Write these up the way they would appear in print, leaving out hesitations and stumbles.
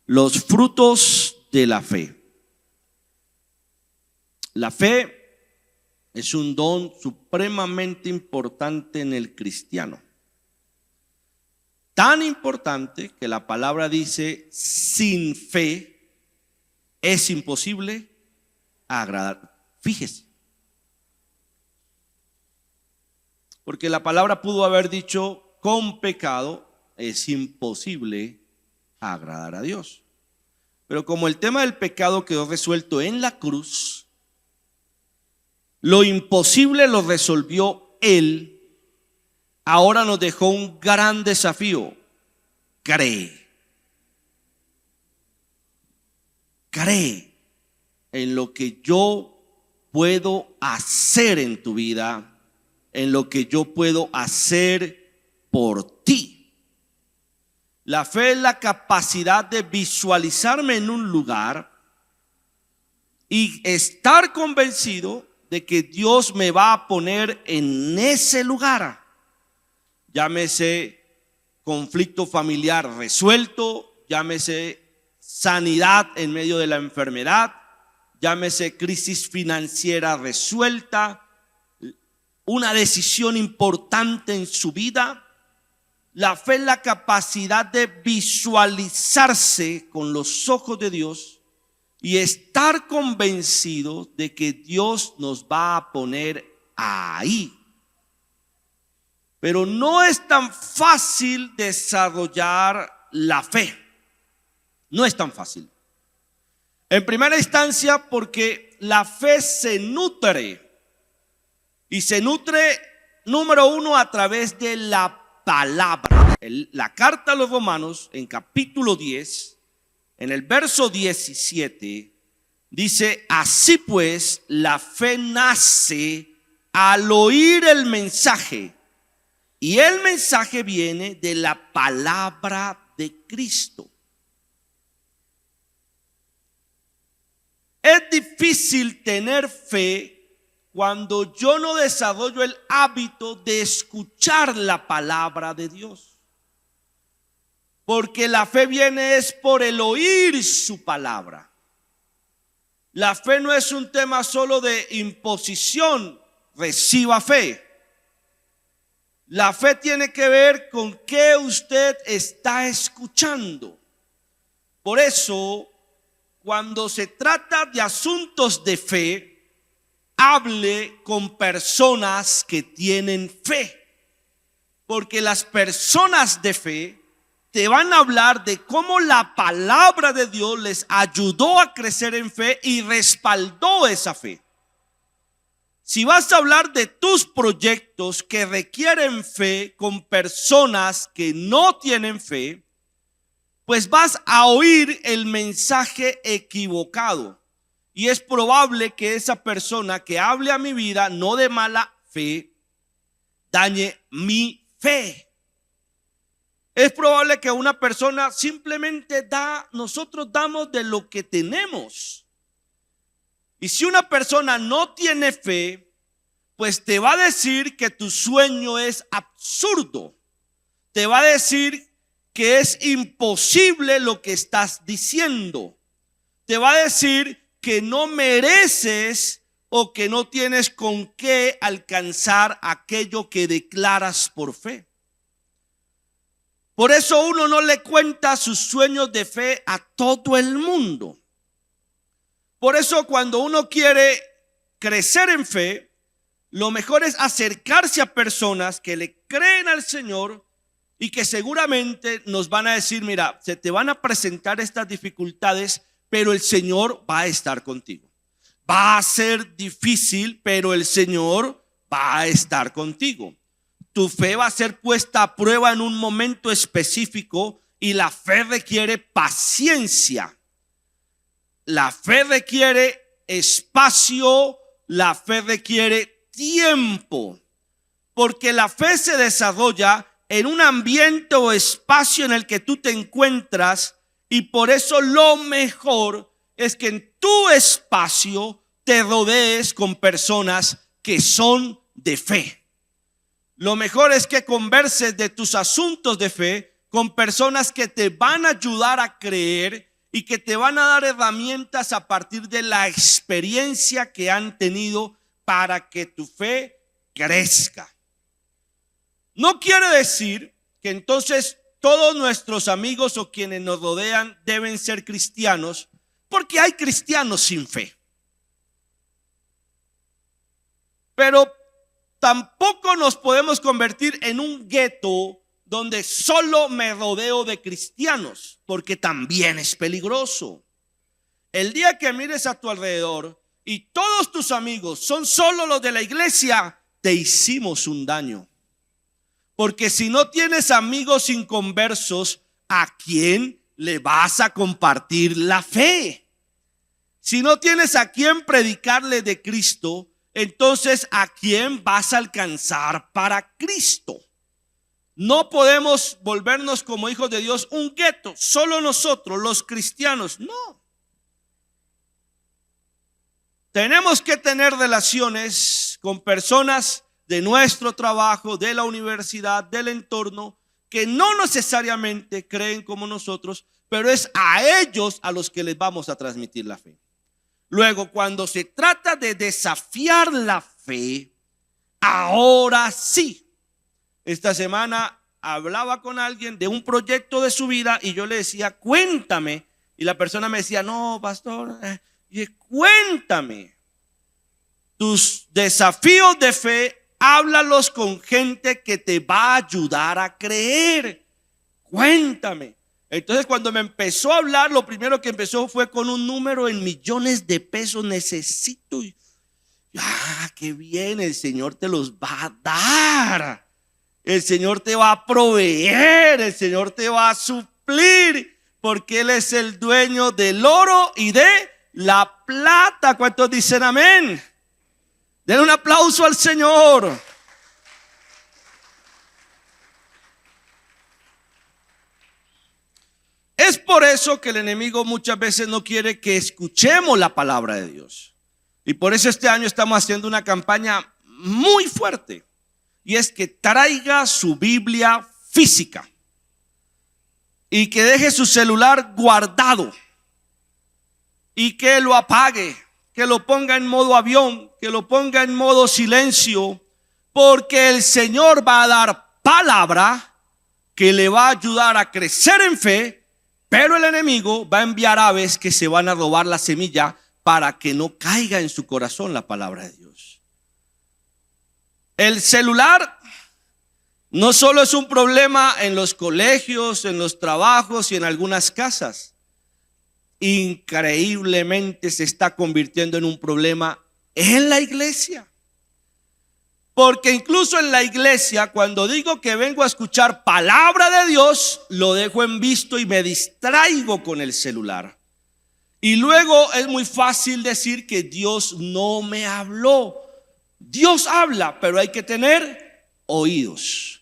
Los frutos de la fe. La fe es un don supremamente importante en el cristiano. Tan importante que la palabra dice: sin fe es imposible agradar. Fíjese. Porque la palabra pudo haber dicho: con pecado es imposible agradar a Dios. Pero como el tema del pecado quedó resuelto en la cruz, lo imposible lo resolvió Él. Ahora nos dejó un gran desafío: cree. Cree en lo que yo puedo hacer en tu vida, en lo que yo puedo hacer por ti. La fe es la capacidad de visualizarme en un lugar y estar convencido de que Dios me va a poner en ese lugar. Llámese conflicto familiar resuelto, llámese sanidad en medio de la enfermedad, llámese crisis financiera resuelta, una decisión importante en su vida. La fe es la capacidad de visualizarse con los ojos de Dios y estar convencido de que Dios nos va a poner ahí. Pero no es tan fácil desarrollar la fe. No es tan fácil. En primera instancia, porque la fe se nutre. Y se nutre, número uno, a través de la palabra. La carta a los Romanos, en capítulo 10, en el verso 17, dice: así pues, la fe nace al oír el mensaje. Y el mensaje viene de la palabra de Cristo. Es difícil tener fe cuando yo no desarrollo el hábito de escuchar la palabra de Dios. Porque la fe viene es por el oír su palabra. La fe no es un tema solo de imposición, reciba fe. La fe tiene que ver con qué usted está escuchando. Por eso, cuando se trata de asuntos de fe, hable con personas que tienen fe. Porque las personas de fe te van a hablar de cómo la palabra de Dios les ayudó a crecer en fe y respaldó esa fe. Si vas a hablar de tus proyectos que requieren fe con personas que no tienen fe, pues vas a oír el mensaje equivocado. Y es probable que esa persona que hable a mi vida, no de mala fe, dañe mi fe. Es probable que una persona simplemente nosotros damos de lo que tenemos. Y si una persona no tiene fe, pues te va a decir que tu sueño es absurdo. Te va a decir que es imposible lo que estás diciendo. Te va a decir que no mereces o que no tienes con qué alcanzar aquello que declaras por fe. Por eso uno no le cuenta sus sueños de fe a todo el mundo. Por eso cuando uno quiere crecer en fe, lo mejor es acercarse a personas que le creen al Señor y que seguramente nos van a decir: mira, se te van a presentar estas dificultades, pero el Señor va a estar contigo. Va a ser difícil, pero el Señor va a estar contigo. Tu fe va a ser puesta a prueba en un momento específico y la fe requiere paciencia. La fe requiere espacio, la fe requiere tiempo, porque la fe se desarrolla en un ambiente o espacio en el que tú te encuentras, y por eso lo mejor es que en tu espacio te rodees con personas que son de fe. Lo mejor es que converses de tus asuntos de fe con personas que te van a ayudar a creer y que te van a dar herramientas a partir de la experiencia que han tenido para que tu fe crezca. No quiere decir que entonces todos nuestros amigos o quienes nos rodean deben ser cristianos, porque hay cristianos sin fe. Pero tampoco nos podemos convertir en un gueto donde solo me rodeo de cristianos, porque también es peligroso. El día que mires a tu alrededor y todos tus amigos son solo los de la iglesia, te hicimos un daño. Porque si no tienes amigos inconversos, ¿a quién le vas a compartir la fe? Si no tienes a quién predicarle de Cristo, entonces ¿a quién vas a alcanzar para Cristo? No podemos volvernos como hijos de Dios un gueto, solo nosotros, los cristianos. No. Tenemos que tener relaciones con personas de nuestro trabajo, de la universidad, del entorno, que no necesariamente creen como nosotros, pero es a ellos a los que les vamos a transmitir la fe. Luego, cuando se trata de desafiar la fe, ahora sí. Esta semana hablaba con alguien de un proyecto de su vida y yo le decía, cuéntame. Y la persona me decía, no, pastor, cuéntame. Tus desafíos de fe, háblalos con gente que te va a ayudar a creer. Cuéntame. Entonces cuando me empezó a hablar, lo primero que empezó fue con un número en millones de pesos necesito. Qué bien, el Señor te los va a dar. El Señor te va a proveer, el Señor te va a suplir, porque Él es el dueño del oro y de la plata. ¿Cuántos dicen amén? Den un aplauso al Señor. Es por eso que el enemigo muchas veces no quiere que escuchemos la palabra de Dios. Y por eso este año estamos haciendo una campaña muy fuerte. Y es que traiga su Biblia física y que deje su celular guardado y que lo apague, que lo ponga en modo avión, que lo ponga en modo silencio, porque el Señor va a dar palabra que le va a ayudar a crecer en fe, pero el enemigo va a enviar aves que se van a robar la semilla para que no caiga en su corazón la palabra de Dios. El celular no solo es un problema en los colegios, en los trabajos y en algunas casas. Increíblemente se está convirtiendo en un problema en la iglesia. Porque incluso en la iglesia, cuando digo que vengo a escuchar palabra de Dios, lo dejo en visto y me distraigo con el celular. Y luego es muy fácil decir que Dios no me habló. Dios habla, pero hay que tener oídos.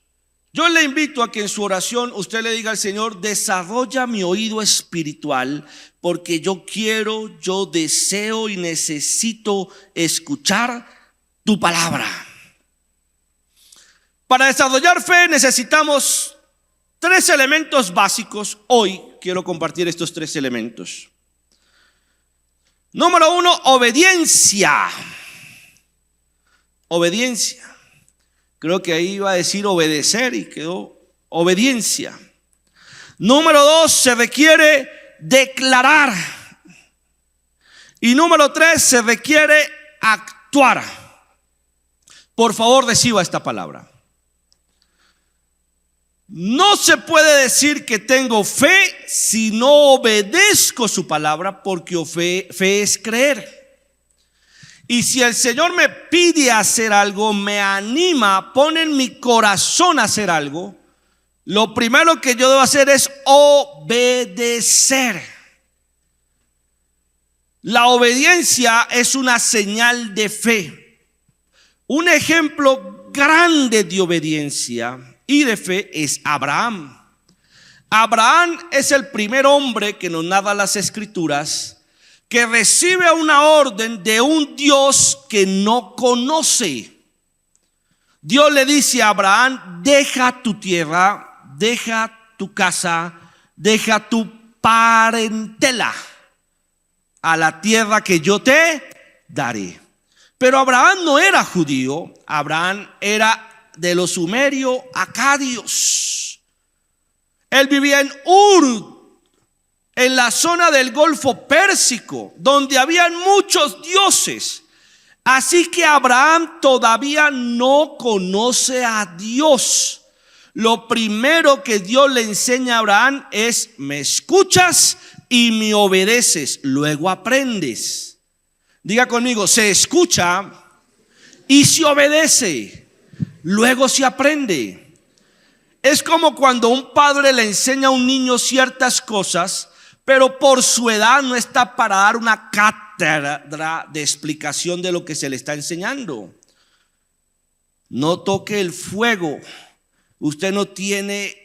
Yo le invito a que en su oración usted le diga al Señor, desarrolla mi oído espiritual, porque yo quiero, yo deseo y necesito escuchar tu palabra. Para desarrollar fe necesitamos 3 elementos básicos. Hoy quiero compartir estos 3 elementos. Número 1, obediencia. Obediencia. Creo que ahí iba a decir obedecer y quedó obediencia. Número 2, se requiere declarar. Y número 3, se requiere actuar. Por favor, reciba esta palabra. No se puede decir que tengo fe si no obedezco su palabra, porque fe es creer. Y si el Señor me pide hacer algo, me anima, pone en mi corazón hacer algo, lo primero que yo debo hacer es obedecer. La obediencia es una señal de fe. Un ejemplo grande de obediencia y de fe es Abraham. Abraham es el primer hombre que nos narra las Escrituras que recibe una orden de un Dios que no conoce. Dios le dice a Abraham, deja tu tierra, deja tu casa, deja tu parentela a la tierra que yo te daré. Pero Abraham no era judío, Abraham era de los sumerios acadios. Él vivía en Ur, en la zona del Golfo Pérsico, donde habían muchos dioses. Así que Abraham todavía no conoce a Dios. Lo primero que Dios le enseña a Abraham es: me escuchas y me obedeces, luego aprendes. Diga conmigo: se escucha y se obedece, luego se aprende. Es como cuando un padre le enseña a un niño ciertas cosas, pero por su edad no está para dar una cátedra de explicación de lo que se le está enseñando. No toque el fuego. Usted no tiene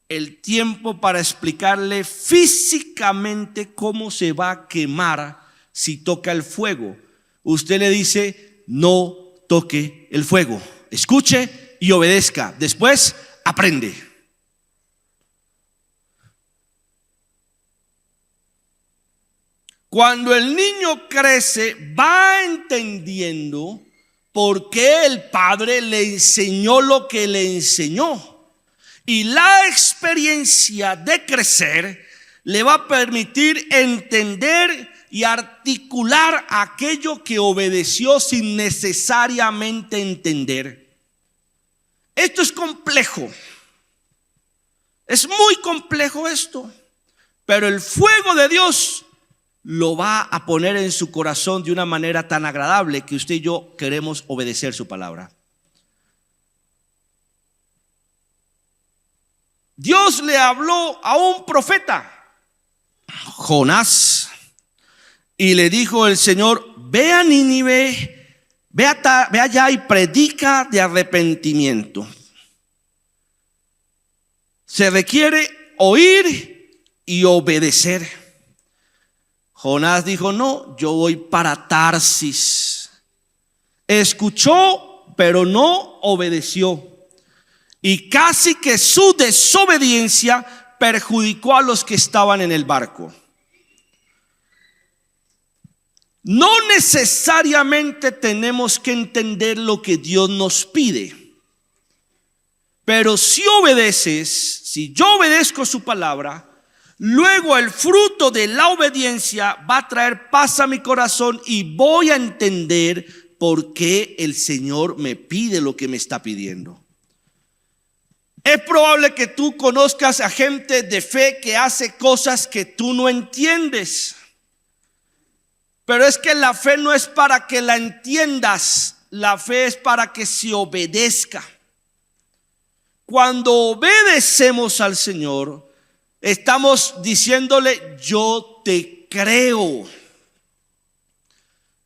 el tiempo para explicarle físicamente cómo se va a quemar si toca el fuego. Usted le dice: no toque el fuego, escuche y obedezca, después aprende. Cuando el niño crece, va entendiendo por qué el padre le enseñó lo que le enseñó. Y la experiencia de crecer le va a permitir entender y articular aquello que obedeció sin necesariamente entender. Esto es complejo. Es muy complejo esto. Pero el fuego de Dios lo va a poner en su corazón de una manera tan agradable que usted y yo queremos obedecer su palabra. Dios le habló a un profeta, Jonás, y le dijo el Señor: ve a Nínive, ve allá y predica de arrepentimiento. Se requiere oír y obedecer. Jonás dijo: no, yo voy para Tarsis. Escuchó, pero no obedeció. Y casi que su desobediencia perjudicó a los que estaban en el barco. No necesariamente tenemos que entender lo que Dios nos pide. Pero si obedeces, si yo obedezco su palabra, luego el fruto de la obediencia va a traer paz a mi corazón y voy a entender por qué el Señor me pide lo que me está pidiendo. Es probable que tú conozcas a gente de fe que hace cosas que tú no entiendes. Pero es que la fe no es para que la entiendas, la fe es para que se obedezca. Cuando obedecemos al Señor, estamos diciéndole: yo te creo.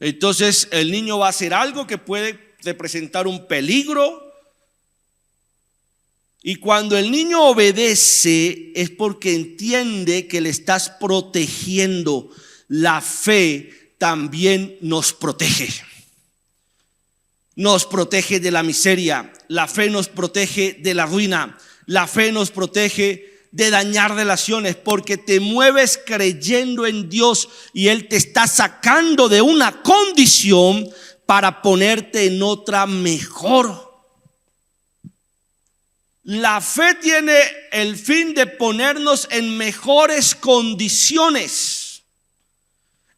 Entonces el niño va a hacer algo que puede representar un peligro. Y cuando el niño obedece es porque entiende que le estás protegiendo. La fe también nos protege. Nos protege de la miseria. La fe nos protege de la ruina. La fe nos protege de dañar relaciones, porque te mueves creyendo en Dios y Él te está sacando de una condición para ponerte en otra mejor. La fe tiene el fin de ponernos en mejores condiciones.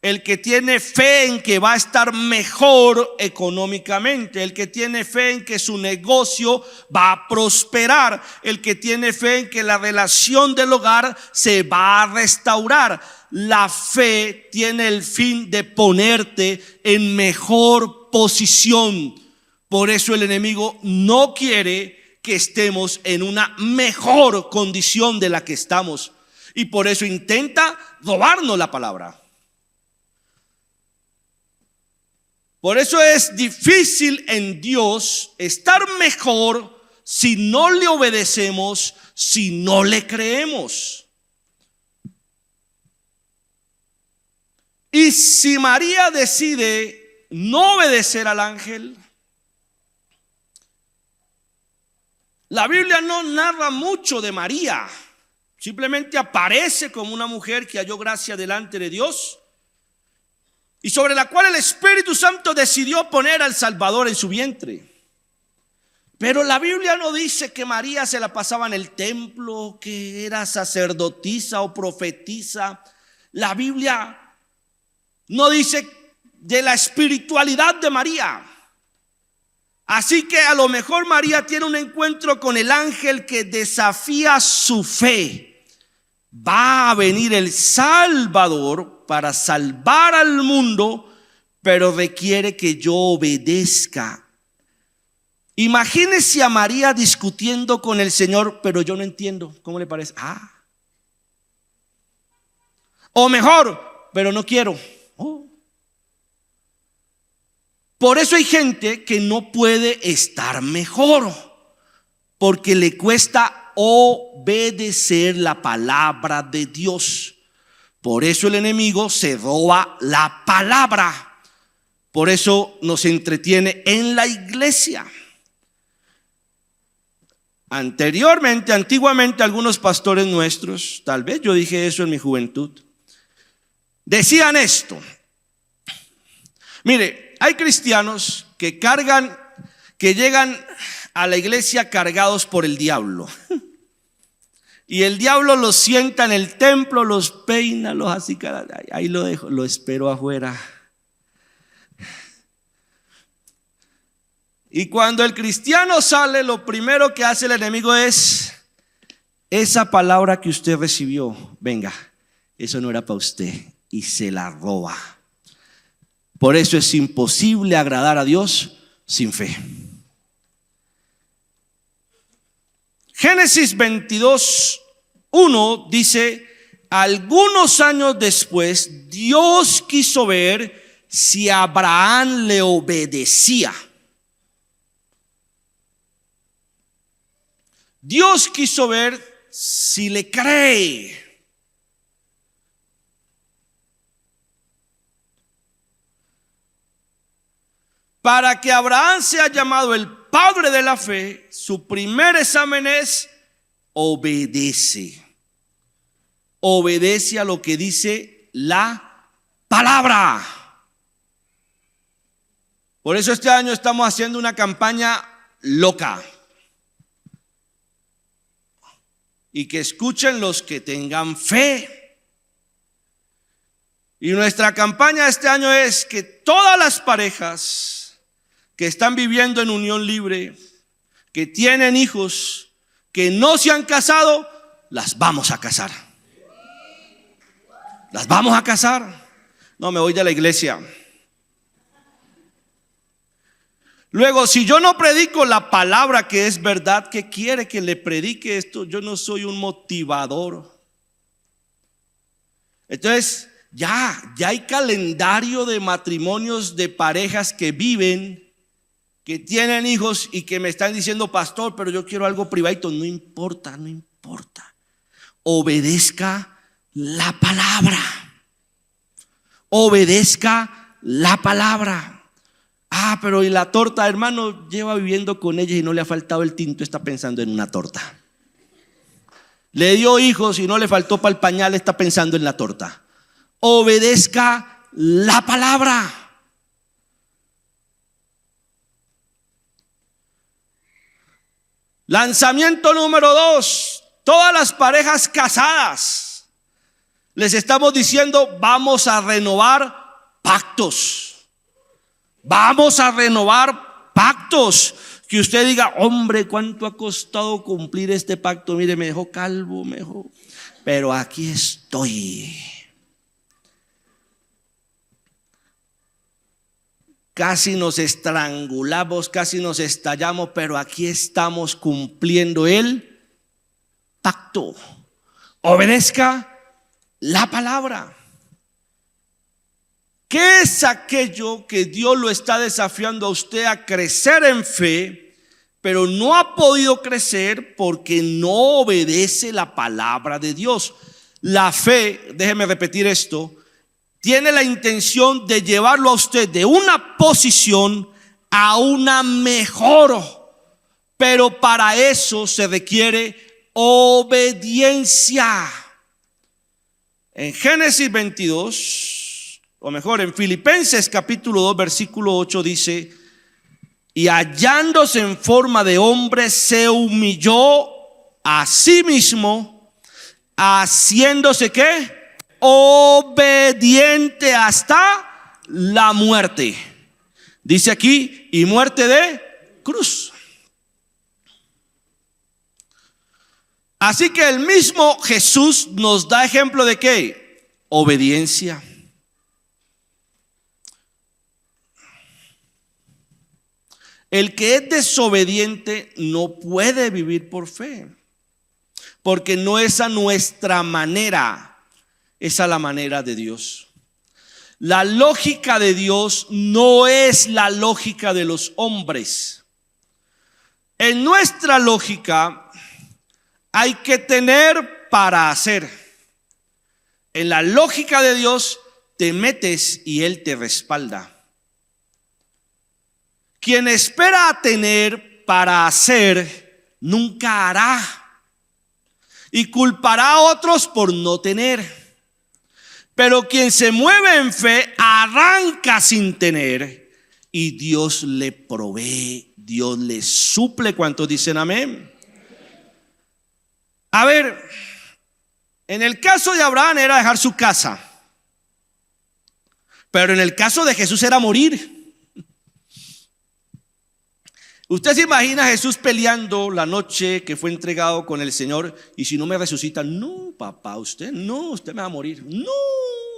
El que tiene fe en que va a estar mejor económicamente, el que tiene fe en que su negocio va a prosperar, el que tiene fe en que la relación del hogar se va a restaurar. La fe tiene el fin de ponerte en mejor posición. Por eso el enemigo no quiere que estemos en una mejor condición de la que estamos, y por eso intenta robarnos la palabra. Por eso es difícil en Dios estar mejor si no le obedecemos, si no le creemos. Y si María decide no obedecer al ángel, la Biblia no narra mucho de María. Simplemente aparece como una mujer que halló gracia delante de Dios y sobre la cual el Espíritu Santo decidió poner al Salvador en su vientre. Pero la Biblia no dice que María se la pasaba en el templo, que era sacerdotisa o profetisa. La Biblia no dice de la espiritualidad de María. Así que a lo mejor María tiene un encuentro con el ángel que desafía su fe. Va a venir el Salvador para salvar al mundo, pero requiere que yo obedezca. Imagínese a María discutiendo con el Señor, pero yo no entiendo. ¿Cómo le parece? O mejor, pero no quiero. Por eso hay gente que no puede estar mejor, porque le cuesta obedecer la palabra de Dios. Por eso el enemigo se roba la palabra. Por eso nos entretiene en la iglesia. Antiguamente algunos pastores nuestros, tal vez yo dije eso en mi juventud, decían esto. Mire, hay cristianos que llegan a la iglesia cargados por el diablo. Y el diablo los sienta en el templo, los peina, los así, ahí lo dejo, lo espero afuera. Y cuando el cristiano sale, lo primero que hace el enemigo es: esa palabra que usted recibió, venga, eso no era para usted, y se la roba. Por eso es imposible agradar a Dios sin fe. Génesis 22:1 dice: algunos años después, Dios quiso ver si Abraham le obedecía. Dios quiso ver si le cree. Para que Abraham sea llamado el padre de la fe, su primer examen es: obedece. Obedece a lo que dice la palabra. Por eso este año estamos haciendo una campaña loca. Y que escuchen los que tengan fe. Y nuestra campaña este año es que todas las parejas que están viviendo en unión libre, que tienen hijos, que no se han casado, las vamos a casar. Las vamos a casar. No, me voy de la iglesia. Luego, si yo no predico la palabra que es verdad, ¿qué quiere que le predique esto? Yo no soy un motivador. Entonces, ya hay calendario de matrimonios de parejas que viven, que tienen hijos y que me están diciendo: pastor, pero yo quiero algo privadito. No importa. Obedezca la palabra. Obedezca la palabra. Pero y la torta, hermano, lleva viviendo con ella y no le ha faltado el tinto, está pensando en una torta. Le dio hijos y no le faltó para el pañal, está pensando en la torta. Obedezca la palabra. Lanzamiento número 2. Todas las parejas casadas, les estamos diciendo: vamos a renovar pactos. Vamos a renovar pactos. Que usted diga: hombre, ¿cuánto ha costado cumplir este pacto? Mire, me dejó calvo, pero aquí estoy. Casi nos estrangulamos, casi nos estallamos, pero aquí estamos cumpliendo el pacto. Obedezca la palabra. ¿Qué es aquello que Dios lo está desafiando a usted a crecer en fe, pero no ha podido crecer porque no obedece la palabra de Dios? La fe, déjeme repetir esto, tiene la intención de llevarlo a usted de una posición a una mejor, pero para eso se requiere obediencia. En Génesis 22, o mejor en Filipenses capítulo 2 versículo 8 dice: y hallándose en forma de hombre, se humilló a sí mismo, haciéndose ¿qué? Obediente hasta la muerte. Dice aquí, y muerte de cruz. Así que el mismo Jesús nos da ejemplo de ¿qué? Obediencia. El que es desobediente no puede vivir por fe, porque no es a nuestra manera, es a la manera de Dios. La lógica de Dios no es la lógica de los hombres. En nuestra lógica hay que tener para hacer. En la lógica de Dios te metes y Él te respalda. Quien espera a tener para hacer, nunca hará. Y culpará a otros por no tener. Pero quien se mueve en fe, arranca sin tener. Y Dios le provee, Dios le suple. ¿Cuántos dicen amén? A ver, en el caso de Abraham era dejar su casa. Pero en el caso de Jesús era morir. Usted se imagina a Jesús peleando la noche que fue entregado con el Señor, y si no me resucita, no, papá, usted me va a morir, no,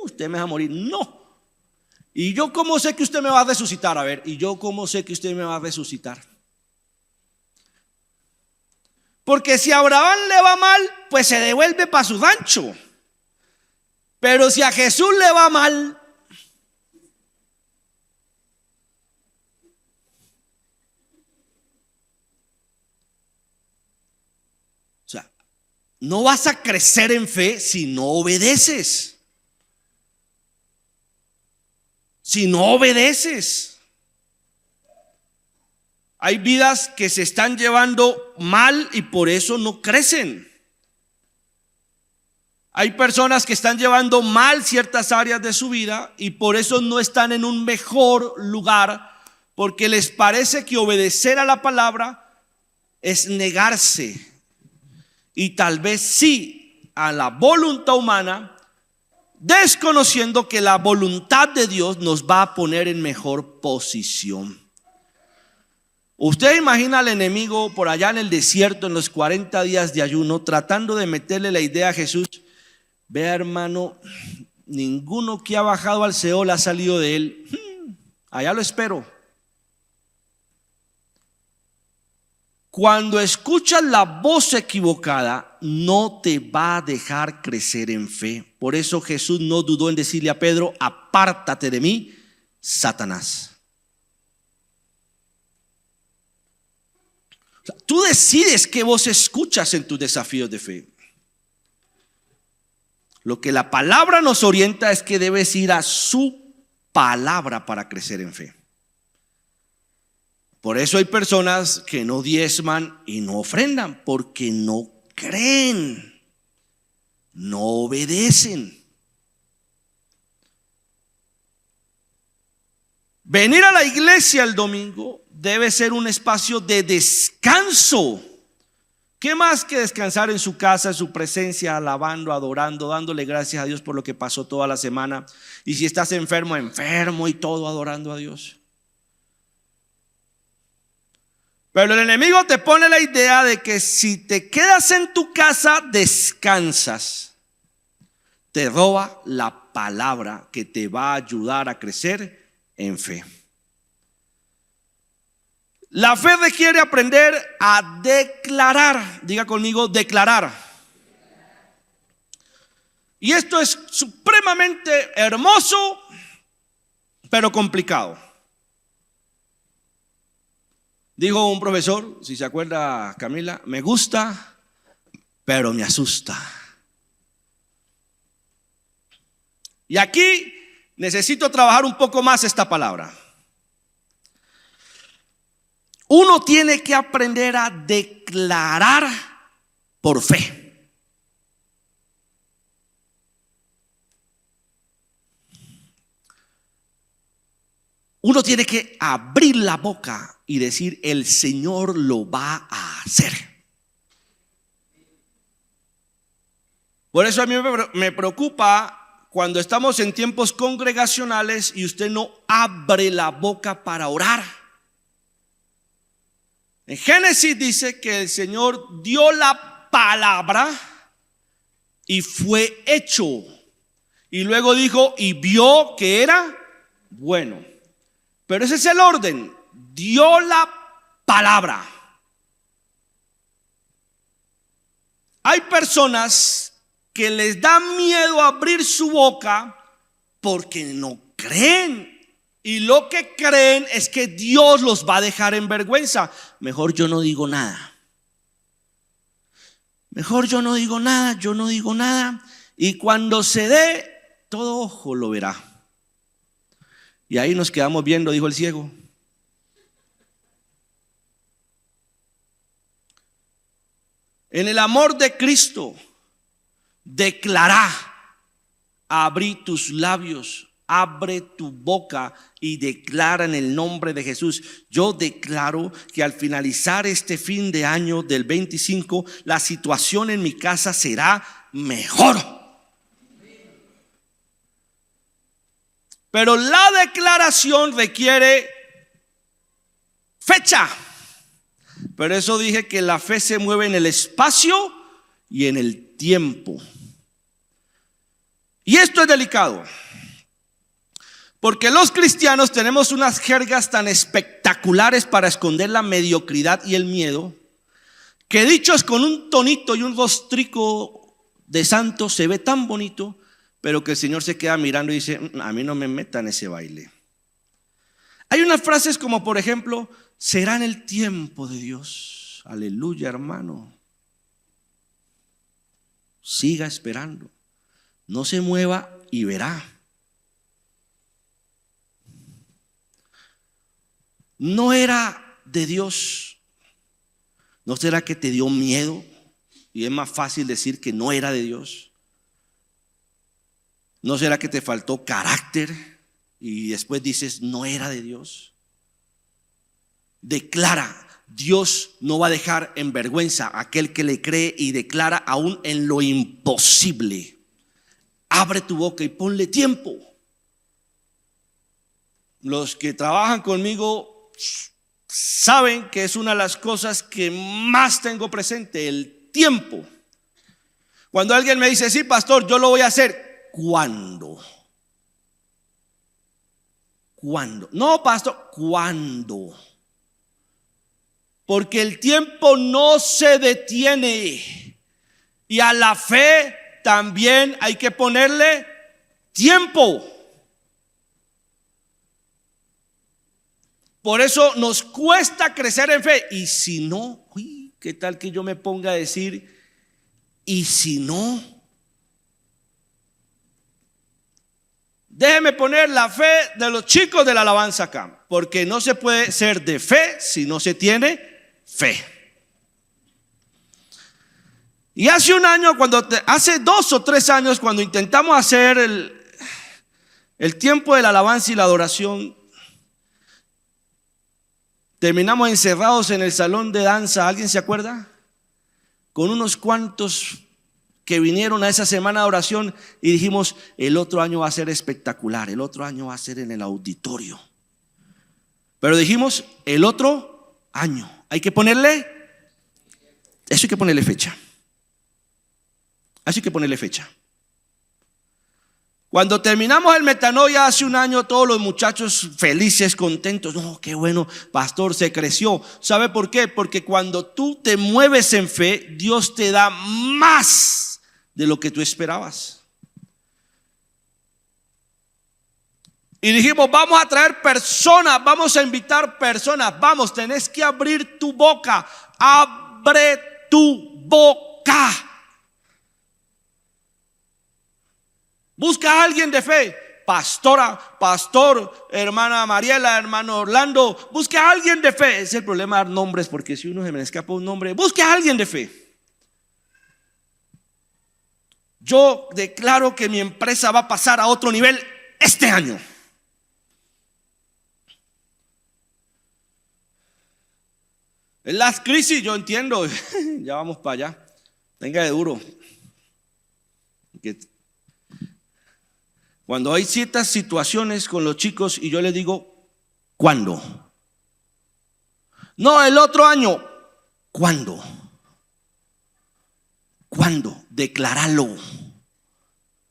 usted me va a morir, no. Y yo cómo sé que usted me va a resucitar, a ver, y yo cómo sé que usted me va a resucitar. Porque si a Abraham le va mal, pues se devuelve para su rancho. Pero si a Jesús le va mal, no vas a crecer en fe si no obedeces. Si no obedeces. Hay vidas que se están llevando mal y por eso no crecen. Hay personas que están llevando mal ciertas áreas de su vida y por eso no están en un mejor lugar, porque les parece que obedecer a la palabra es negarse. Y tal vez sí a la voluntad humana, desconociendo que la voluntad de Dios nos va a poner en mejor posición. Usted imagina al enemigo por allá en el desierto en los 40 días de ayuno, tratando de meterle la idea a Jesús: vea, hermano, ninguno que ha bajado al Seol ha salido de él. Allá lo espero. Cuando escuchas la voz equivocada, no te va a dejar crecer en fe. Por eso Jesús no dudó en decirle a Pedro: apártate de mí, Satanás. O sea, tú decides qué voz escuchas en tus desafíos de fe. Lo que la palabra nos orienta es que debes ir a su palabra para crecer en fe. Por eso hay personas que no diezman y no ofrendan, porque no creen, no obedecen. Venir a la iglesia el domingo debe ser un espacio de descanso. ¿Qué más que descansar en su casa, en su presencia, alabando, adorando, dándole gracias a Dios por lo que pasó toda la semana? Y si estás enfermo, enfermo y todo, adorando a Dios. Pero el enemigo te pone la idea de que si te quedas en tu casa, descansas. Te roba la palabra que te va a ayudar a crecer en fe. La fe requiere aprender a declarar. Diga conmigo, declarar. Y esto es supremamente hermoso, pero complicado. Dijo un profesor, si se acuerda Camila: me gusta, pero me asusta. Y aquí necesito trabajar un poco más esta palabra. Uno tiene que aprender a declarar por fe. Uno tiene que abrir la boca y decir: el Señor lo va a hacer. Por eso a mí me preocupa cuando estamos en tiempos congregacionales y usted no abre la boca para orar. En Génesis dice que el Señor dio la palabra y fue hecho. Y luego dijo: y vio que era bueno. Pero ese es el orden. Dio la palabra. Hay personas que les da miedo abrir su boca porque no creen. Y lo que creen es que Dios los va a dejar en vergüenza. Mejor yo no digo nada. Mejor yo no digo nada, yo no digo nada. Y cuando se dé, todo ojo lo verá. Y ahí nos quedamos viendo, dijo el ciego. En el amor de Cristo, declará: abrí tus labios, abre tu boca y declara en el nombre de Jesús. Yo declaro que al finalizar este fin de año del 25, la situación en mi casa será mejor. Pero la declaración requiere fecha. Pero eso dije que la fe se mueve en el espacio y en el tiempo. Y esto es delicado, porque los cristianos tenemos unas jergas tan espectaculares para esconder la mediocridad y el miedo, que dichos con un tonito y un rostrico de santo se ve tan bonito, pero que el Señor se queda mirando y dice: a mí no me metan ese baile. Hay unas frases como, por ejemplo: será en el tiempo de Dios. Aleluya, hermano. Siga esperando. No se mueva y verá. No era de Dios. ¿No será que te dio miedo? Y es más fácil decir que no era de Dios. ¿No será que te faltó carácter y después dices no era de Dios? Declara: Dios no va a dejar en vergüenza a aquel que le cree y declara aún en lo imposible. Abre tu boca y ponle tiempo. Los que trabajan conmigo saben que es una de las cosas que más tengo presente, el tiempo. Cuando alguien me dice: sí, pastor, yo lo voy a hacer. ¿Cuándo? ¿Cuándo? No, pastor, ¿cuándo? Porque el tiempo no se detiene. Y a la fe también hay que ponerle tiempo. Por eso nos cuesta crecer en fe. Y si no, ¿qué tal que yo me ponga a decir: y si no? Déjeme poner la fe de los chicos de la alabanza acá, porque no se puede ser de fe si no se tiene fe. Y hace 2 o 3 años, cuando intentamos hacer el tiempo de la alabanza y la adoración, terminamos encerrados en el salón de danza. ¿Alguien se acuerda? Con unos cuantos que vinieron a esa semana de oración y dijimos: el otro año va a ser espectacular, el otro año va a ser en el auditorio. Pero dijimos: el otro año hay que ponerle, eso hay que ponerle fecha. Así que ponerle fecha. Cuando terminamos el Metanoia hace un año, todos los muchachos felices, contentos. No, qué bueno, pastor, se creció. ¿Sabe por qué? Porque cuando tú te mueves en fe, Dios te da más de lo que tú esperabas. Y dijimos: vamos a traer personas, vamos a invitar personas. Vamos, tenés que abrir tu boca. Abre tu boca. Busca a alguien de fe. Pastora, pastor, hermana Mariela, hermano Orlando. Busque a alguien de fe. Es el problema dar nombres, porque si uno se me escapa un nombre, busque a alguien de fe. Yo declaro que mi empresa va a pasar a otro nivel este año. En las crisis, yo entiendo, ya vamos para allá. Venga de duro. Cuando hay ciertas situaciones con los chicos y yo les digo, ¿cuándo? No, el otro año. ¿Cuándo? ¿Cuándo? Decláralo.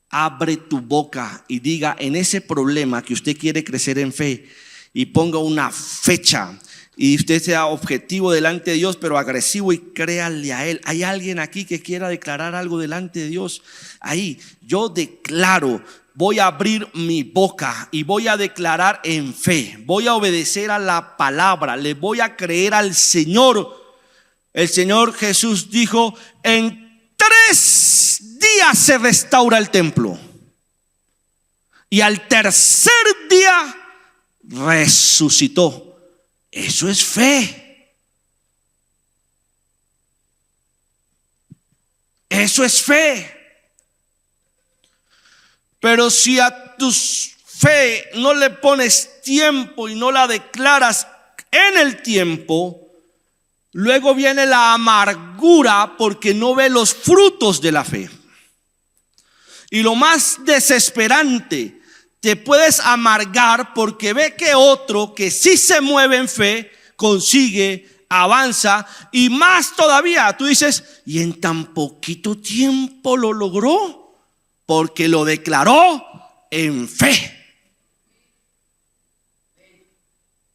Abre tu boca y diga en ese problema que usted quiere crecer en fe y ponga una fecha y usted sea objetivo delante de Dios, pero agresivo, y créale a Él. ¿Hay alguien aquí que quiera declarar algo delante de Dios? Ahí, yo declaro, voy a abrir mi boca y voy a declarar en fe. Voy a obedecer a la palabra, le voy a creer al Señor. El Señor Jesús dijo, en 3 días se restaura el templo. Y al tercer día resucitó. Eso es fe. Eso es fe. Pero si a tu fe no le pones tiempo y no la declaras en el tiempo, luego viene la amargura porque no ve los frutos de la fe. Y lo más desesperante, te puedes amargar porque ve que otro que sí se mueve en fe consigue, avanza, y más todavía tú dices, y en tan poquito tiempo lo logró porque lo declaró en fe.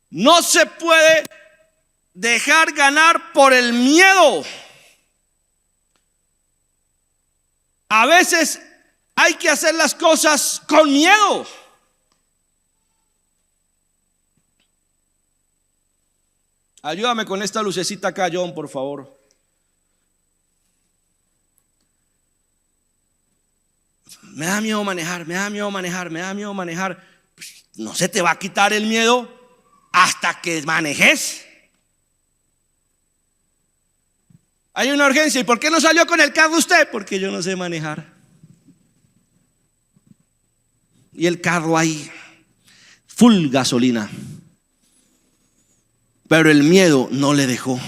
No se puede dejar ganar por el miedo. A veces hay que hacer las cosas con miedo. Ayúdame con esta lucecita acá, John, por favor. Me da miedo manejar, me da miedo manejar, me da miedo manejar. Pues no se te va a quitar el miedo hasta que manejes. Hay una urgencia. ¿Y por qué no salió con el carro usted? Porque yo no sé manejar. Y el carro ahí, full gasolina. Pero el miedo no le dejó.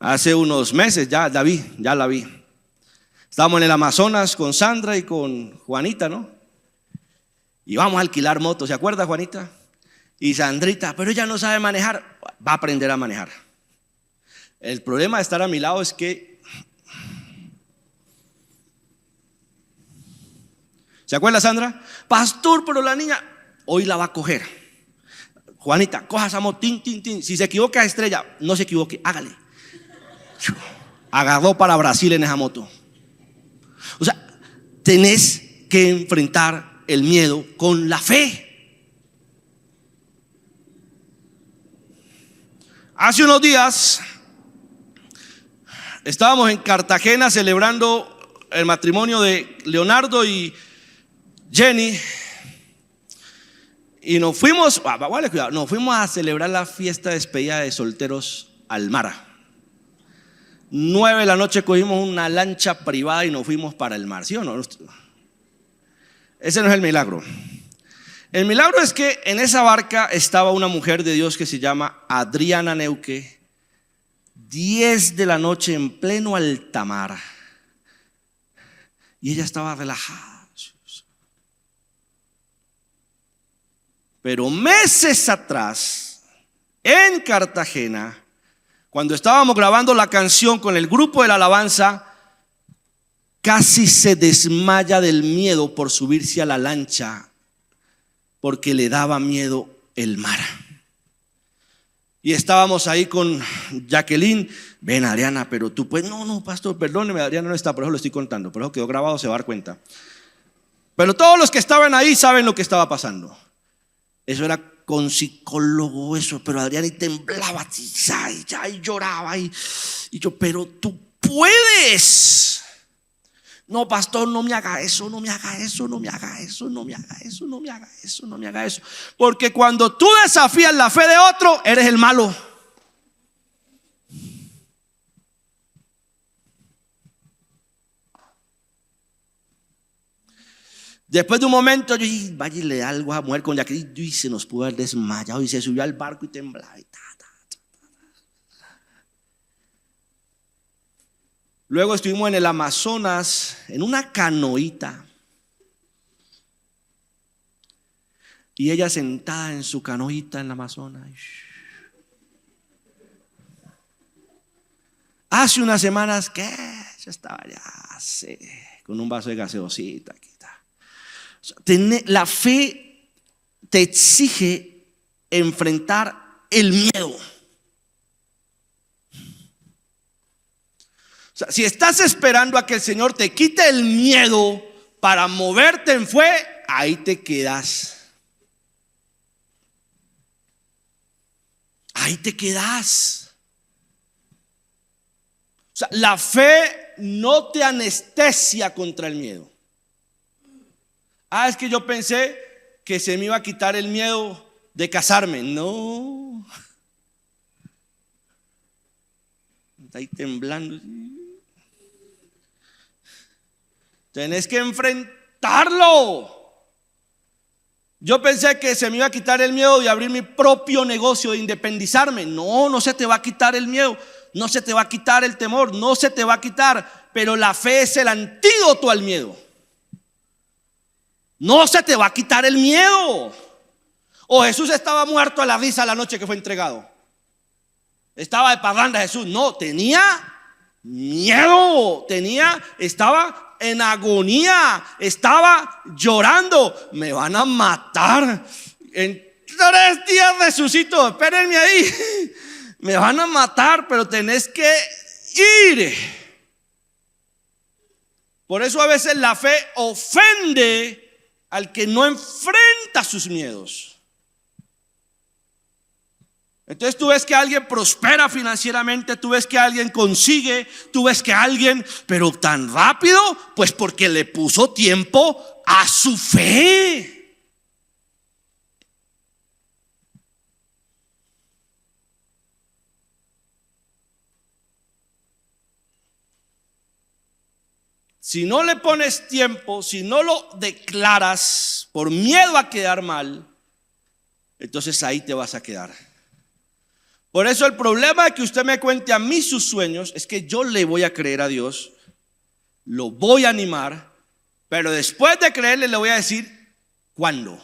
Hace unos meses ya la vi. Estábamos en el Amazonas con Sandra y con Juanita, ¿no? Y vamos a alquilar motos, ¿se acuerda, Juanita? Y Sandrita, pero ella no sabe manejar. Va a aprender a manejar. El problema de estar a mi lado es que, ¿se acuerda, Sandra? Pastor, pero la niña hoy la va a coger. Juanita, coja esa moto, tin, tin, tin. Si se equivoca, estrella, no se equivoque, hágale. Agarró para Brasil en esa moto. O sea, tenés que enfrentar el miedo con la fe. Hace unos días estábamos en Cartagena celebrando el matrimonio de Leonardo y Jenny. Y nos fuimos a celebrar la fiesta de despedida de solteros al mar. 9 de la noche cogimos una lancha privada y nos fuimos para el mar, ¿sí o no? Ese no es el milagro. El milagro es que en esa barca estaba una mujer de Dios que se llama Adriana Neuque. 10 de la noche en pleno alta mar. Y ella estaba relajada. Pero meses atrás, en Cartagena, cuando estábamos grabando la canción con el grupo de la alabanza, casi se desmaya del miedo por subirse a la lancha, porque le daba miedo el mar. Y estábamos ahí con Jacqueline. Ven, Adriana, pero tú pues, no, pastor, perdóneme, Adriana no está, por eso lo estoy contando, por eso quedó grabado, se va a dar cuenta. Pero todos los que estaban ahí saben lo que estaba pasando. Eso era con psicólogo, eso, pero Adriana y temblaba y lloraba y yo, pero tú puedes. No, pastor, no me haga eso, no me haga eso, no me haga eso, no me haga eso, no me haga eso, no me haga eso. Porque cuando tú desafías la fe de otro, eres el malo. Después de un momento, yo dije, vaya y le da algo a mujer con Jacqueline, y se nos pudo haber desmayado y se subió al barco y temblaba. Luego estuvimos en el Amazonas, en una canoita. Y ella sentada en su canoita en el Amazonas. Hace unas semanas que yo estaba ya con un vaso de gaseosita. La fe te exige enfrentar el miedo. O sea, si estás esperando a que el Señor te quite el miedo para moverte en fe, ahí te quedas. Ahí te quedas. O sea, la fe no te anestesia contra el miedo. Es que yo pensé que se me iba a quitar el miedo de casarme. No. Está ahí temblando. Tenés que enfrentarlo. Yo pensé que se me iba a quitar el miedo de abrir mi propio negocio, de independizarme. No, no se te va a quitar el miedo. No se te va a quitar el temor. No se te va a quitar. Pero la fe es el antídoto al miedo. No se te va a quitar el miedo. O Jesús estaba muerto a la risa la noche que fue entregado. Estaba de parranda Jesús. No, tenía miedo. Estaba en agonía, estaba llorando. Me van a matar. En 3 días resucito. Espérenme ahí. Me van a matar, pero tenés que ir. Por eso a veces la fe ofende al que no enfrenta sus miedos. Entonces tú ves que alguien prospera financieramente, tú ves que alguien consigue, tú ves que alguien, pero tan rápido, pues porque le puso tiempo a su fe. Si no le pones tiempo, si no lo declaras por miedo a quedar mal, entonces ahí te vas a quedar. Por eso el problema de que usted me cuente a mí sus sueños es que yo le voy a creer a Dios, lo voy a animar, pero después de creerle le voy a decir ¿cuándo?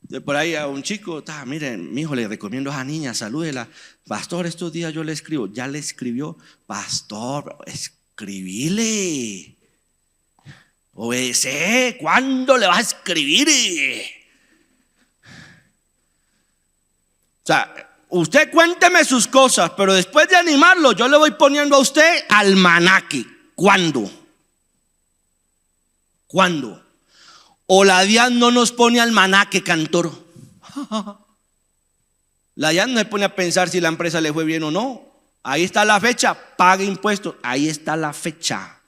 De por ahí a un chico, miren, mi hijo, le recomiendo a esa niña, salúdela. Pastor, estos días yo le escribo. Ya le escribió. Pastor, escribile. Obedece. ¿Cuándo le vas a escribir? O sea, usted cuénteme sus cosas, pero después de animarlo, yo le voy poniendo a usted almanaque. ¿Cuándo? ¿Cuándo? O la DIAN no nos pone almanaque, cantor. La DIAN no se pone a pensar si la empresa le fue bien o no. Ahí está la fecha, pague impuestos. Ahí está la fecha.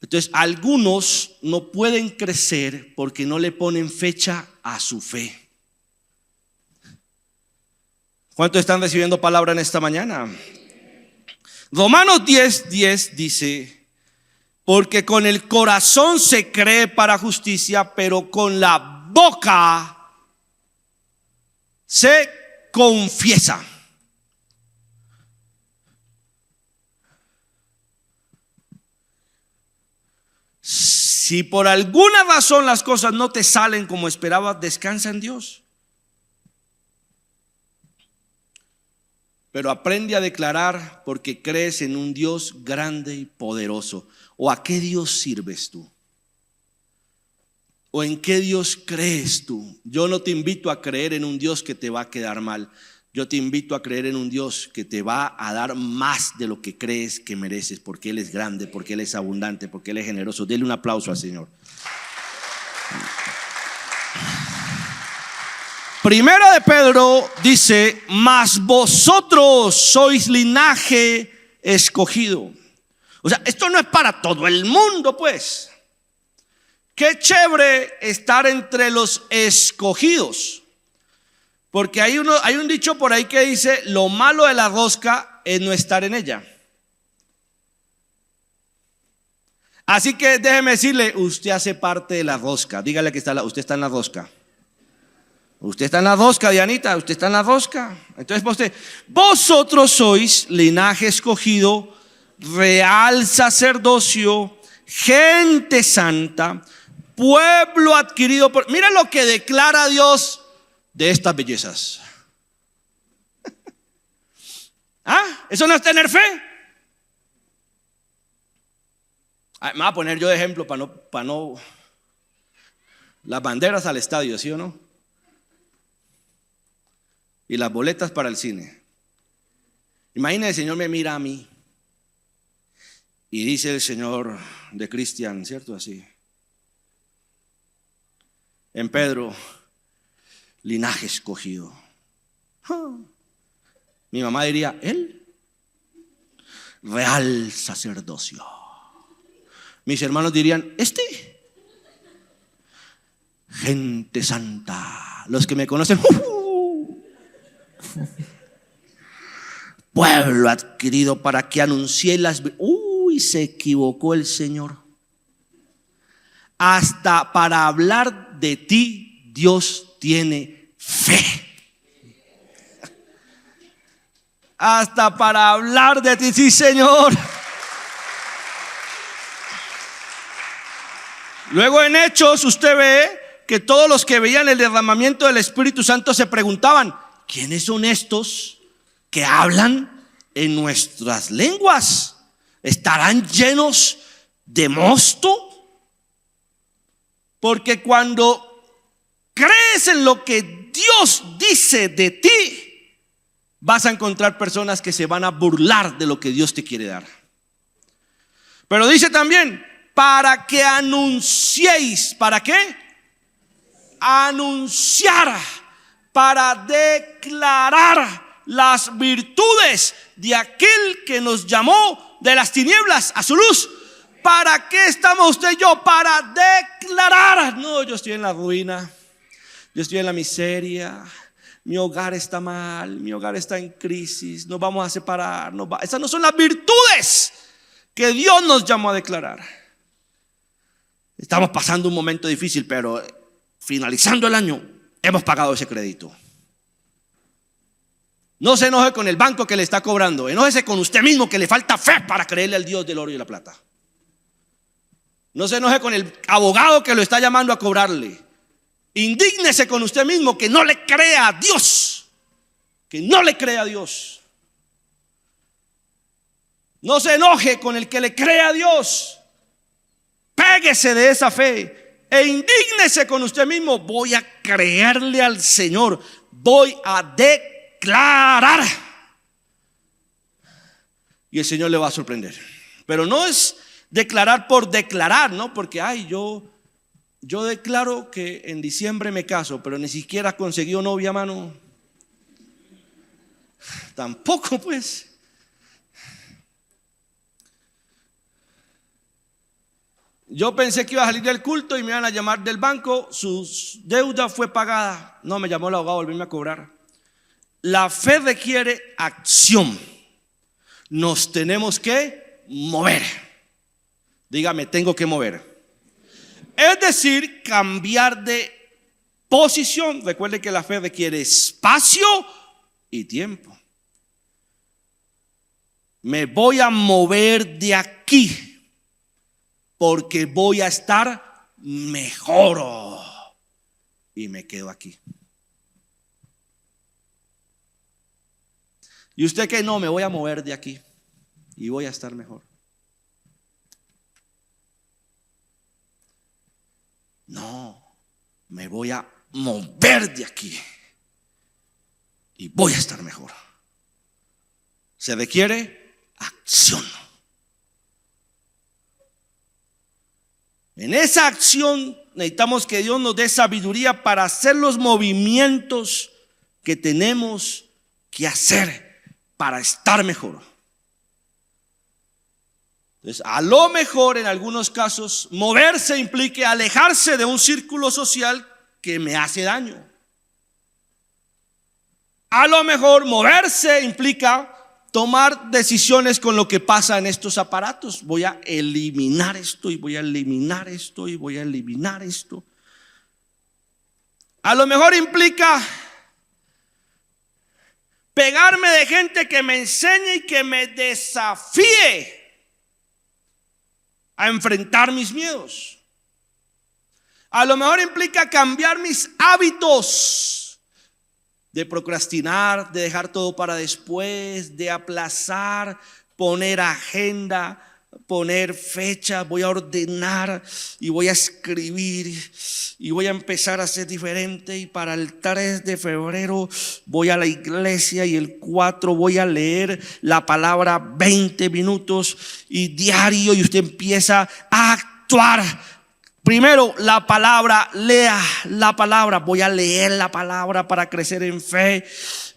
Entonces, algunos no pueden crecer porque no le ponen fecha a su fe. ¿Cuántos están recibiendo palabra en esta mañana? Romanos 10:10 dice: porque con el corazón se cree para justicia, pero con la boca se confiesa. Si por alguna razón las cosas no te salen como esperabas, descansa en Dios. Pero aprende a declarar porque crees en un Dios grande y poderoso. ¿O a qué Dios sirves tú? ¿O en qué Dios crees tú? Yo no te invito a creer en un Dios que te va a quedar mal. Yo te invito a creer en un Dios que te va a dar más de lo que crees que mereces, porque Él es grande, porque Él es abundante, porque Él es generoso. Dele un aplauso al Señor. Primera de Pedro dice: mas vosotros sois linaje escogido. O sea, esto no es para todo el mundo, pues. Qué chévere estar entre los escogidos. Porque hay un dicho por ahí que dice: lo malo de la rosca es no estar en ella. Así que déjeme decirle, usted hace parte de la rosca. Dígale que usted está en la rosca. Usted está en la rosca, Dianita, usted está en la rosca. Entonces vosotros sois linaje escogido, real sacerdocio, gente santa, pueblo adquirido por... Mira lo que declara Dios de estas bellezas. ¿Ah? ¿Eso no es tener fe? Me voy a poner yo de ejemplo para no las banderas al estadio, ¿sí o no? Y las boletas para el cine. Imagina, el Señor me mira a mí y dice el Señor de Cristian, ¿cierto? Así. En Pedro, linaje escogido. Mi mamá diría, él, real sacerdocio. Mis hermanos dirían, gente santa. Los que me conocen, pueblo adquirido para que anuncie las... Uy, se equivocó el Señor. Hasta para hablar de ti Dios tiene fe. Hasta para hablar de ti, sí, Señor. Luego en Hechos usted ve que todos los que veían el derramamiento del Espíritu Santo se preguntaban, ¿quiénes son estos que hablan en nuestras lenguas? ¿Estarán llenos de mosto? Porque cuando crees en lo que Dios dice de ti, vas a encontrar personas que se van a burlar de lo que Dios te quiere dar. Pero dice también, para que anunciéis, ¿para qué? Anunciar, para declarar las virtudes de aquel que nos llamó de las tinieblas a su luz. ¿Para qué estamos usted y yo? Para declarar. No, yo estoy en la ruina, yo estoy en la miseria, mi hogar está mal, mi hogar está en crisis, nos vamos a separar. Esas no son las virtudes que Dios nos llamó a declarar. Estamos pasando un momento difícil, pero finalizando el año hemos pagado ese crédito. No se enoje con el banco que le está cobrando, enójese con usted mismo que le falta fe para creerle al Dios del oro y la plata. No se enoje con el abogado que lo está llamando a cobrarle. Indígnese con usted mismo que no le crea a Dios. Que no le crea a Dios. No se enoje con el que le crea a Dios. Péguese de esa fe e indígnese con usted mismo. Voy a creerle al Señor. Voy a declarar. Y el Señor le va a sorprender. Pero no es declarar por declarar, ¿no? Porque yo declaro que en diciembre me caso, pero ni siquiera conseguí novia, mano. Tampoco, pues. Yo pensé que iba a salir del culto y me iban a llamar del banco. Su deuda fue pagada. No, me llamó el abogado a volverme a cobrar. La fe requiere acción. Nos tenemos que mover. Dígame, tengo que mover. Es decir, cambiar de posición. Recuerde que la fe requiere espacio y tiempo. Me voy a mover de aquí porque voy a estar mejor. Y me quedo aquí. ¿Y usted qué? No, me voy a mover de aquí y voy a estar mejor. No, me voy a mover de aquí y voy a estar mejor. Se requiere acción. En esa acción necesitamos que Dios nos dé sabiduría para hacer los movimientos que tenemos que hacer para estar mejor. Entonces, a lo mejor en algunos casos moverse implique alejarse de un círculo social que me hace daño. A lo mejor moverse implica tomar decisiones con lo que pasa en estos aparatos. Voy a eliminar esto y voy a eliminar esto y voy a eliminar esto. A lo mejor implica pegarme de gente que me enseñe y que me desafíe a enfrentar mis miedos. A lo mejor implica cambiar mis hábitos de procrastinar, de dejar todo para después, de aplazar, poner agenda, poner fecha. Voy a ordenar y voy a escribir y voy a empezar a ser diferente. Y para el 3 de febrero voy a la iglesia y el 4 voy a leer la palabra 20 minutos y diario, y usted empieza a actuar. Primero, la palabra, lea la palabra. Voy a leer la palabra para crecer en fe.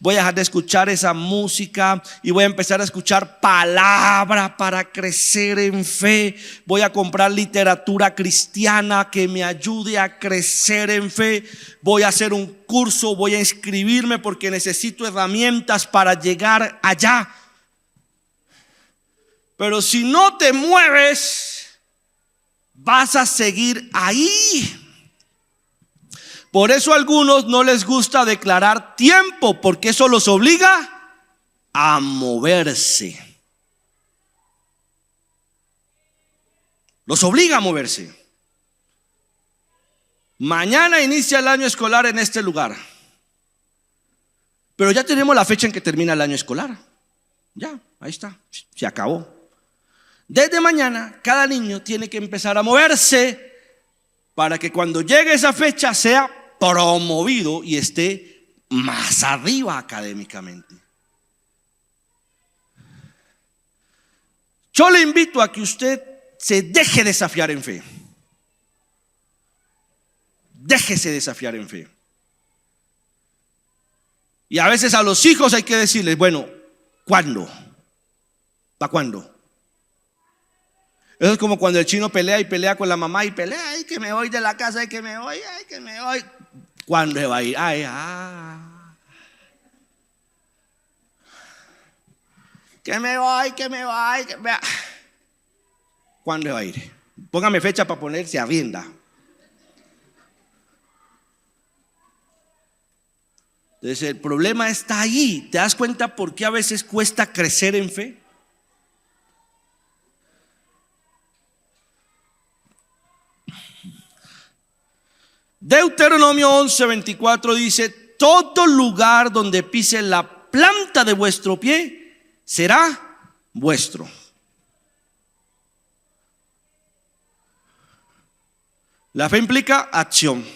Voy a dejar de escuchar esa música y voy a empezar a escuchar palabra para crecer en fe. Voy a comprar literatura cristiana que me ayude a crecer en fe. Voy a hacer un curso, voy a inscribirme porque necesito herramientas para llegar allá. Pero si no te mueves, vas a seguir ahí. Por eso a algunos no les gusta declarar tiempo, porque eso los obliga a moverse. Los obliga a moverse. Mañana inicia el año escolar en este lugar, pero ya tenemos la fecha en que termina el año escolar. Ya, ahí está, se acabó. Desde mañana cada niño tiene que empezar a moverse para que cuando llegue esa fecha sea promovido y esté más arriba académicamente. Yo le invito a que usted se deje desafiar en fe. Déjese desafiar en fe. Y a veces a los hijos hay que decirles, bueno, ¿cuándo? ¿Para cuándo? Eso es como cuando el chino pelea y pelea con la mamá y pelea, ay, que me voy de la casa, ay, que me voy, ay, que me voy. ¿Cuándo se va a ir? Ay, que me voy, que me voy, que me... ¿Cuándo se va a ir? Póngame fecha para ponerse a rienda. Entonces el problema está ahí. ¿Te das cuenta por qué a veces cuesta crecer en fe? Deuteronomio 11:24 dice: todo lugar donde pise la planta de vuestro pie será vuestro. La fe implica acción.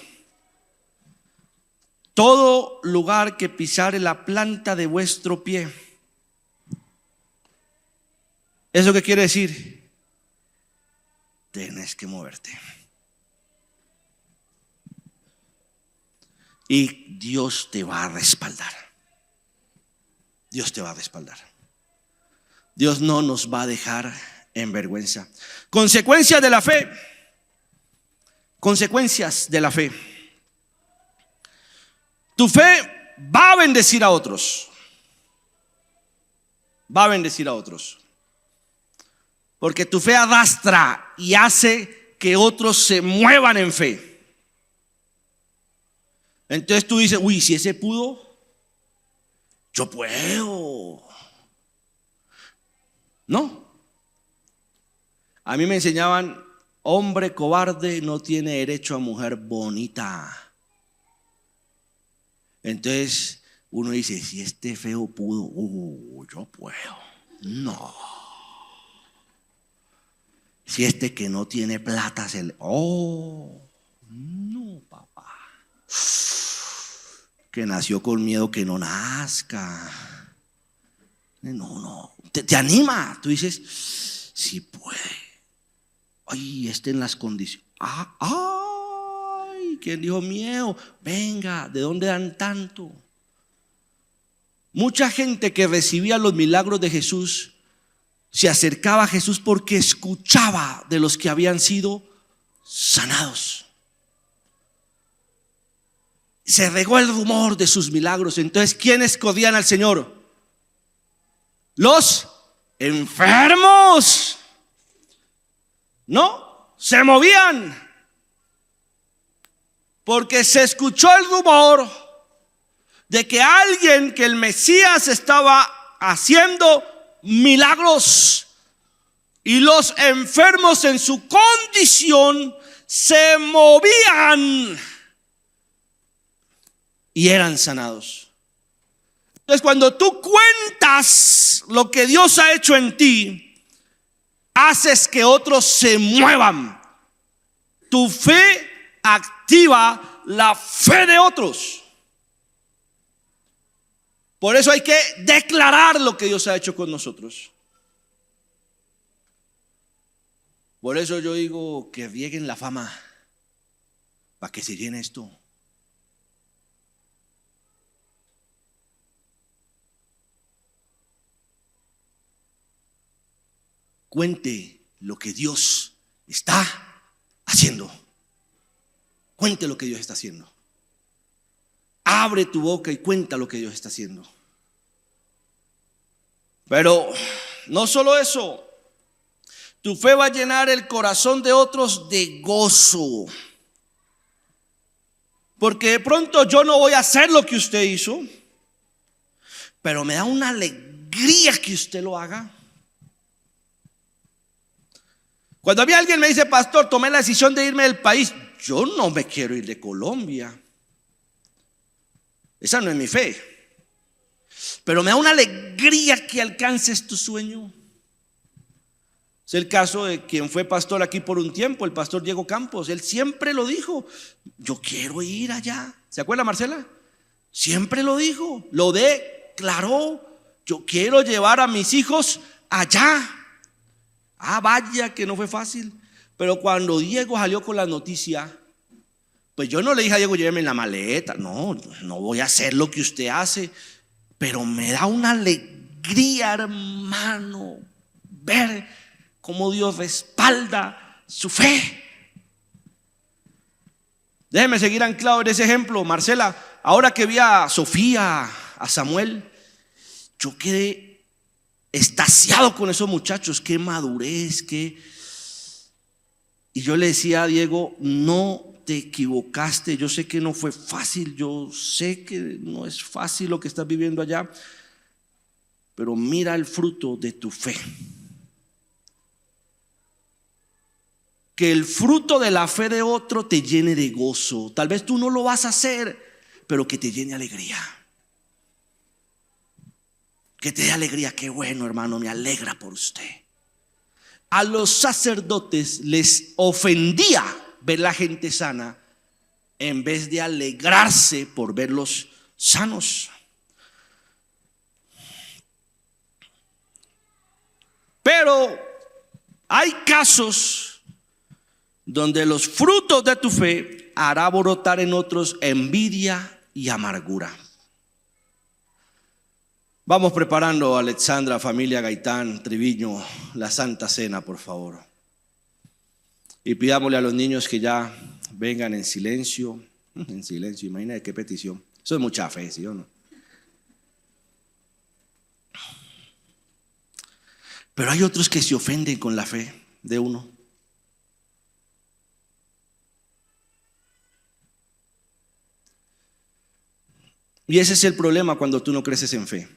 Todo lugar que pisare la planta de vuestro pie. ¿Eso qué quiere decir? Tienes que moverte. Y Dios te va a respaldar. Dios te va a respaldar. Dios no nos va a dejar en vergüenza. Consecuencias de la fe. Consecuencias de la fe. Tu fe va a bendecir a otros. Va a bendecir a otros. Porque tu fe arrastra y hace que otros se muevan en fe. Entonces tú dices, uy, si ese pudo, yo puedo. No. A mí me enseñaban, hombre cobarde no tiene derecho a mujer bonita. Entonces uno dice, si este feo pudo, yo puedo. No. Si este que no tiene plata se le... no, papá. Que nació con miedo que no nazca. No. Te anima. Tú dices, si puede. Ay, esté en las condiciones. Ay, ¿quién dijo miedo? Venga, ¿de dónde dan tanto? Mucha gente que recibía los milagros de Jesús se acercaba a Jesús porque escuchaba de los que habían sido sanados. Se regó el rumor de sus milagros. Entonces, ¿quiénes corrían al Señor? los enfermos. No, se movían. Porque se escuchó el rumor de que alguien, que el Mesías estaba haciendo milagros. Y los enfermos en su condición se movían y eran sanados. Entonces, cuando tú cuentas lo que Dios ha hecho en ti, haces que otros se muevan. Tu fe activa la fe de otros. Por eso hay que declarar lo que Dios ha hecho con nosotros. Por eso yo digo que rieguen la fama para que se llene esto. Cuente lo que Dios está haciendo. Cuente lo que Dios está haciendo. Abre tu boca y cuenta lo que Dios está haciendo. Pero no solo eso. Tu fe va a llenar el corazón de otros de gozo. Porque de pronto yo no voy a hacer lo que usted hizo, pero me da una alegría que usted lo haga. Cuando a mí alguien me dice: pastor, tomé la decisión de irme del país, yo no me quiero ir de Colombia. Esa no es mi fe. Pero me da una alegría que alcances tu sueño. Es el caso de quien fue pastor aquí por un tiempo, el pastor Diego Campos. Él siempre lo dijo: yo quiero ir allá. ¿Se acuerda, Marcela? Siempre lo dijo, lo declaró: yo quiero llevar a mis hijos allá. Vaya que no fue fácil. Pero cuando Diego salió con la noticia, pues yo no le dije a Diego: lléveme en la maleta. No voy a hacer lo que usted hace. Pero me da una alegría, hermano, ver cómo Dios respalda su fe. Déjeme seguir anclado en ese ejemplo, Marcela. Ahora que vi a Sofía, a Samuel, yo quedé extasiado con esos muchachos. Qué madurez, qué. Y yo le decía a Diego: no te equivocaste. Yo sé que no fue fácil, yo sé que no es fácil lo que estás viviendo allá, pero mira el fruto de tu fe. Que el fruto de la fe de otro te llene de gozo. Tal vez tú no lo vas a hacer, pero que te llene alegría. Que te dé alegría. Qué bueno, hermano, me alegra por usted. A los sacerdotes les ofendía ver la gente sana en vez de alegrarse por verlos sanos. Pero hay casos donde los frutos de tu fe hará brotar en otros envidia y amargura. Vamos preparando, Alexandra, familia Gaitán, Triviño, la Santa Cena, por favor. Y pidámosle a los niños que ya vengan en silencio. En silencio, imagínate qué petición. Eso es mucha fe, ¿sí o no? Pero hay otros que se ofenden con la fe de uno. Y ese es el problema cuando tú no creces en fe.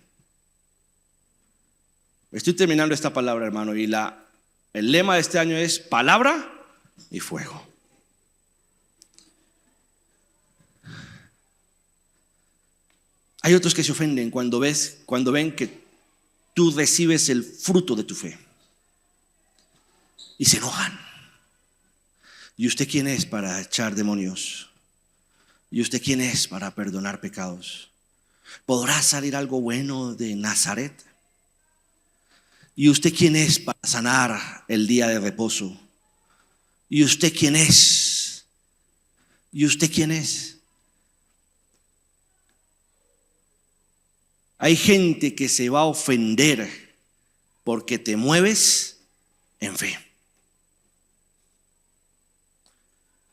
Estoy terminando esta palabra, hermano, y el lema de este año es palabra y fuego. Hay otros que se ofenden cuando ven que tú recibes el fruto de tu fe y se enojan. ¿Y usted quién es para echar demonios? ¿Y usted quién es para perdonar pecados? ¿Podrá salir algo bueno de Nazaret? ¿Y usted quién es para sanar el día de reposo? ¿Y usted quién es? ¿Y usted quién es? Hay gente que se va a ofender porque te mueves en fe.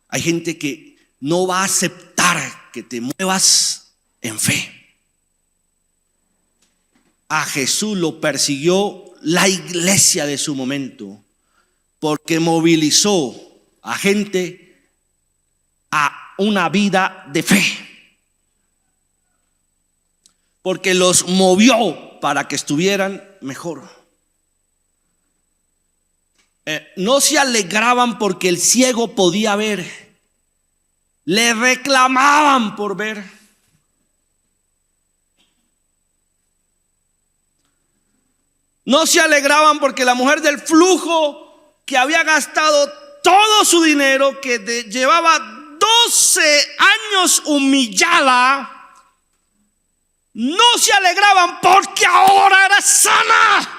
Hay gente que no va a aceptar que te muevas en fe. a Jesús lo persiguió la iglesia de su momento, porque movilizó a gente a una vida de fe, porque los movió para que estuvieran mejor. No se alegraban porque el ciego podía ver, le reclamaban por ver. No se alegraban porque la mujer del flujo, que había gastado todo su dinero, que llevaba 12 años humillada, no se alegraban porque ahora era sana.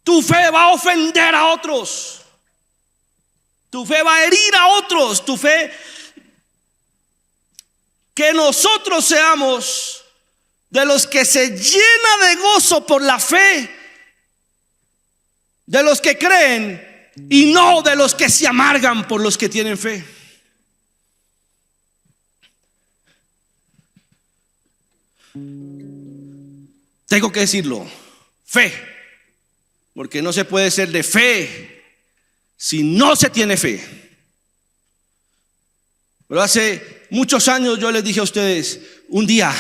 Tu fe va a ofender a otros. Tu fe va a herir a otros. Tu fe, que nosotros seamos de los que se llena de gozo por la fe, de los que creen, y no de los que se amargan por los que tienen fe. Tengo que decirlo, fe, porque no se puede ser de fe si no se tiene fe. Pero hace muchos años yo les dije a ustedes, un día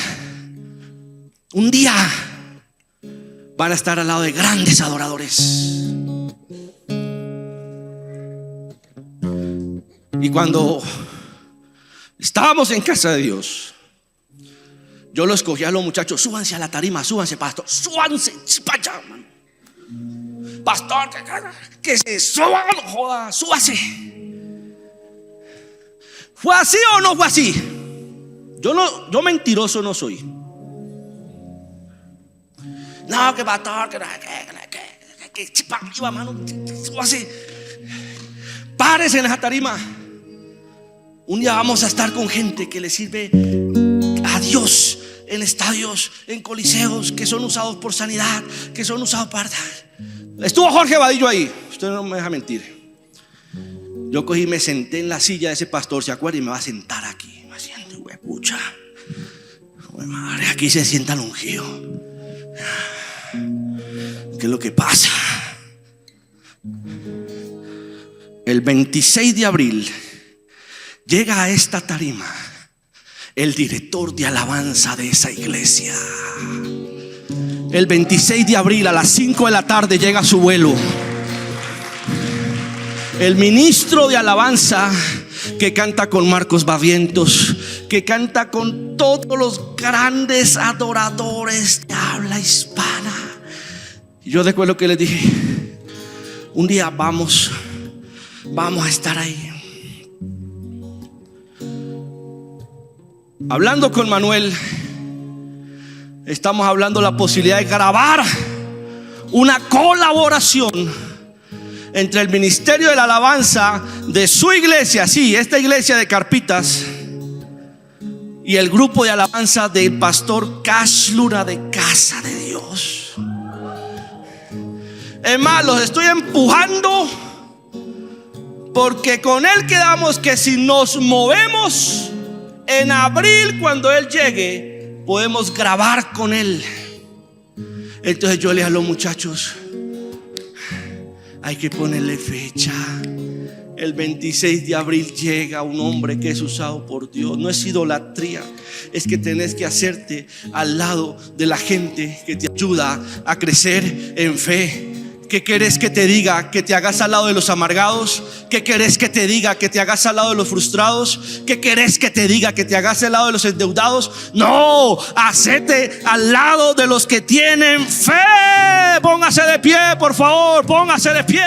van a estar al lado de grandes adoradores. Y cuando estábamos en casa de Dios, yo los cogí a los muchachos: súbanse a la tarima, súbanse, pastor, súbanse para allá, man. Pastor, que se suba, no joda, súbase. ¿Fue así o no fue así? Yo mentiroso no soy. No, que pastor, que para arriba, mano, súbase. Párese en esa tarima. Un día vamos a estar con gente que le sirve a Dios en estadios, en coliseos, que son usados por sanidad, que son usados para... Estuvo Jorge Vadillo ahí, usted no me deja mentir. Yo cogí y me senté en la silla de ese pastor, ¿se acuerda? Y me va a sentar aquí. Me siento, güey, pucha, güey, madre, aquí se sienta el ungido. ¿Qué es lo que pasa? El 26 de abril llega a esta tarima el director de alabanza de esa iglesia. El 26 de abril a las 5 de la tarde llega a su vuelo el ministro de alabanza, que canta con Marcos Bavientos, que canta con todos los grandes adoradores de habla hispana. Y yo recuerdo que les dije: un día vamos a estar ahí. Hablando con Manuel, estamos hablando de la posibilidad de grabar una colaboración entre el ministerio de la alabanza de su iglesia, sí, esta iglesia de Carpitas, y el grupo de alabanza del pastor Cash Lura de Casa de Dios. Es más, los estoy empujando, porque con él quedamos que si nos movemos en abril, cuando él llegue, podemos grabar con él. Entonces yo le dije a los muchachos: hay que ponerle fecha. El 26 de abril llega un hombre que es usado por Dios. No es idolatría, es que tenés que hacerte al lado de la gente que te ayuda a crecer en fe. ¿Qué querés que te diga? ¿Que te hagas al lado de los amargados? ¿Qué querés que te diga? ¿Que te hagas al lado de los frustrados? ¿Qué querés que te diga? ¿Que te hagas al lado de los endeudados? No, hacete al lado de los que tienen fe. Póngase de pie, por favor, póngase de pie.